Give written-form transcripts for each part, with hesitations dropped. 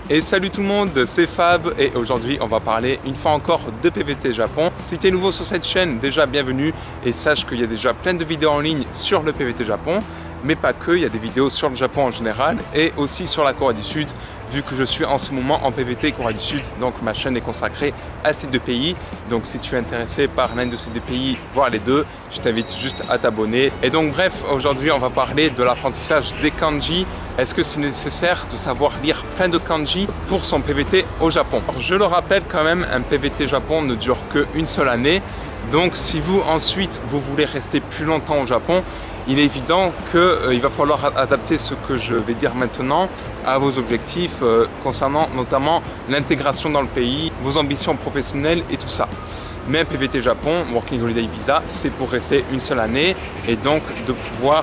Et salut tout le monde, c'est Fab et aujourd'hui on va parler une fois encore de PVT Japon. Si tu es nouveau sur cette chaîne, déjà bienvenue et sache qu'il y a déjà plein de vidéos en ligne sur le PVT Japon, mais pas que, il y a des vidéos sur le Japon en général et aussi sur la Corée du Sud, vu que je suis en ce moment en PVT Corée du Sud, donc ma chaîne est consacrée à ces deux pays. Donc si tu es intéressé par l'un de ces deux pays, voire les deux, je t'invite juste à t'abonner. Et donc bref, aujourd'hui on va parler de l'apprentissage des kanji. Est-ce que c'est nécessaire de savoir lire plein de kanji pour son PVT au Japon? Alors, je le rappelle quand même, un PVT Japon ne dure qu'une seule année. Donc si vous ensuite vous voulez rester plus longtemps au Japon, il est évident qu'il va falloir adapter ce que je vais dire maintenant à vos objectifs concernant notamment l'intégration dans le pays, vos ambitions professionnelles et tout ça. Mais un PVT Japon, Working Holiday Visa, c'est pour rester une seule année et donc de pouvoir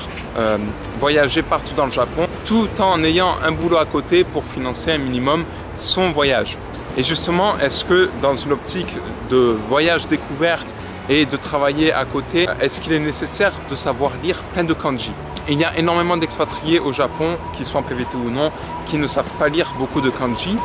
voyager partout dans le Japon tout en ayant un boulot à côté pour financer un minimum son voyage. Et justement, est-ce que dans une optique de voyage découverte et de travailler à côté, est-ce qu'il est nécessaire de savoir lire plein de kanji? Il y a énormément d'expatriés au Japon, qu'ils soient en PVT ou non, qui ne savent pas lire beaucoup de kanji,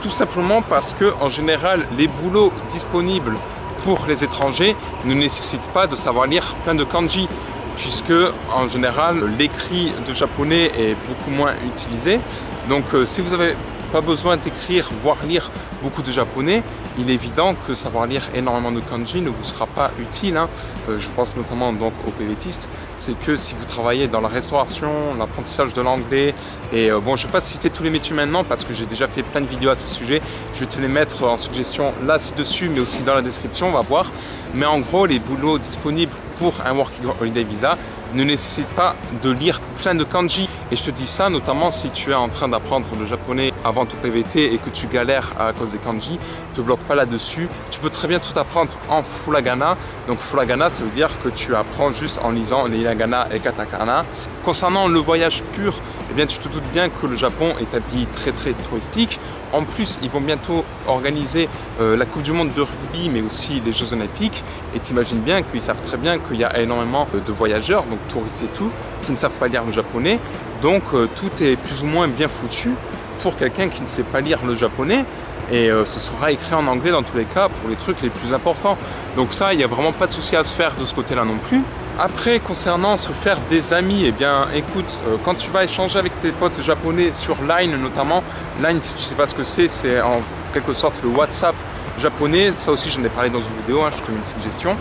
tout simplement parce que en général, les boulots disponibles pour les étrangers ne nécessitent pas de savoir lire plein de kanji, puisque en général, l'écrit de japonais est beaucoup moins utilisé. Donc si vous avez pas besoin d'écrire, voire lire beaucoup de japonais, il est évident que savoir lire énormément de kanji ne vous sera pas utile. Je pense notamment donc aux PVTistes, c'est que si vous travaillez dans la restauration, l'apprentissage de l'anglais, et bon, je ne vais pas citer tous les métiers maintenant parce que j'ai déjà fait plein de vidéos à ce sujet, je vais te les mettre en suggestion là ci-dessus, mais aussi dans la description, on va voir. Mais en gros, les boulots disponibles pour un Working Holiday Visa ne nécessite pas de lire plein de kanji. Et je te dis ça notamment si tu es en train d'apprendre le japonais avant ton PVT et que tu galères à cause des kanji, ne te bloque pas là-dessus. Tu peux très bien tout apprendre en furigana. Donc furigana, ça veut dire que tu apprends juste en lisant les hiragana et katakana. Concernant le voyage pur, eh bien, tu te doutes bien que le Japon est un pays très touristique. En plus, ils vont bientôt organiser la Coupe du Monde de rugby, mais aussi les Jeux Olympiques. Et tu imagines bien qu'ils savent très bien qu'il y a énormément de voyageurs, donc touristes et tout, qui ne savent pas lire le japonais. Donc tout est plus ou moins bien foutu pour quelqu'un qui ne sait pas lire le japonais. Et ce sera écrit en anglais dans tous les cas pour les trucs les plus importants. Donc ça, il n'y a vraiment pas de souci à se faire de ce côté-là non plus. Après, concernant se faire des amis, eh bien écoute, quand tu vas échanger avec tes potes japonais sur Line notamment, Line, si tu ne sais pas ce que c'est en quelque sorte le WhatsApp japonais. Ça aussi, j'en ai parlé dans une vidéo, je te mets une suggestion.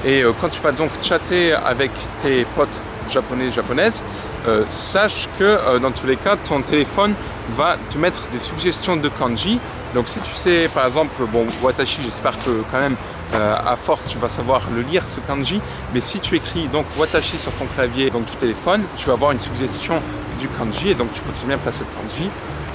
Et quand tu vas donc chatter avec tes potes japonais et japonaises, sache que dans tous les cas, ton téléphone va te mettre des suggestions de kanji. Donc si tu sais par exemple, bon, watashi, j'espère que quand même à force tu vas savoir le lire ce kanji, mais si tu écris donc watashi sur ton clavier donc du téléphone, tu vas avoir une suggestion du kanji et donc tu peux très bien placer le kanji.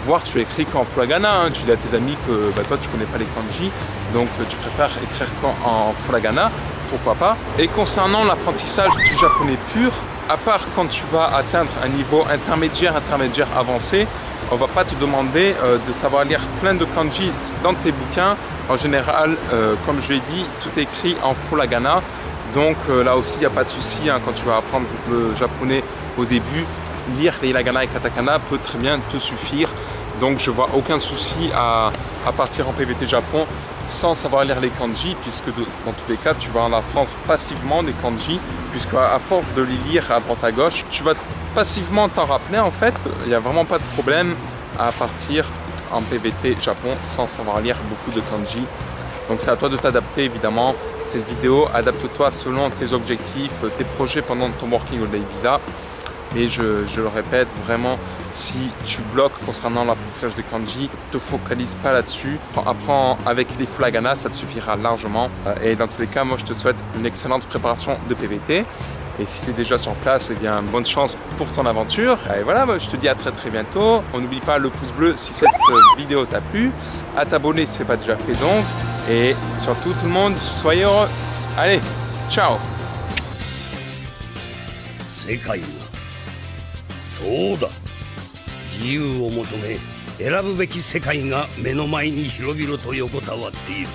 Voire tu écris qu'en furigana, tu dis à tes amis que toi tu connais pas les kanji, donc tu préfères écrire qu'en furigana, pourquoi pas. Et concernant l'apprentissage du japonais pur, à part quand tu vas atteindre un niveau intermédiaire avancé, on va pas te demander de savoir lire plein de kanji dans tes bouquins. En général, comme je l'ai dit, tout est écrit en furigana, donc là aussi il n'y a pas de souci quand tu vas apprendre le japonais au début. Lire les hiragana et katakana peut très bien te suffire. Donc je vois aucun souci à partir en PVT Japon sans savoir lire les kanji, puisque dans tous les cas tu vas en apprendre passivement des kanji, puisque à force de les lire à droite à gauche, tu vas passivement t'en rappeler en fait. Il n'y a vraiment pas de problème à partir en PVT Japon sans savoir lire beaucoup de kanji. Donc c'est à toi de t'adapter évidemment. Cette vidéo, adapte-toi selon tes objectifs, tes projets pendant ton Working Holiday Visa. Et je le répète, vraiment, si tu bloques concernant l'apprentissage des kanji, ne te focalise pas là-dessus. Apprends avec les furigana, ça te suffira largement. Et dans tous les cas, moi je te souhaite une excellente préparation de PVT. Et si c'est déjà sur place, eh bien bonne chance pour ton aventure. Et voilà, je te dis à très bientôt. On n'oublie pas le pouce bleu si cette vidéo t'a plu. À t'abonner si ce n'est pas déjà fait donc. Et surtout tout le monde, soyez heureux. Allez, ciao. そうだ、自由を求め選ぶべき世界が目の前に広々と横たわっている。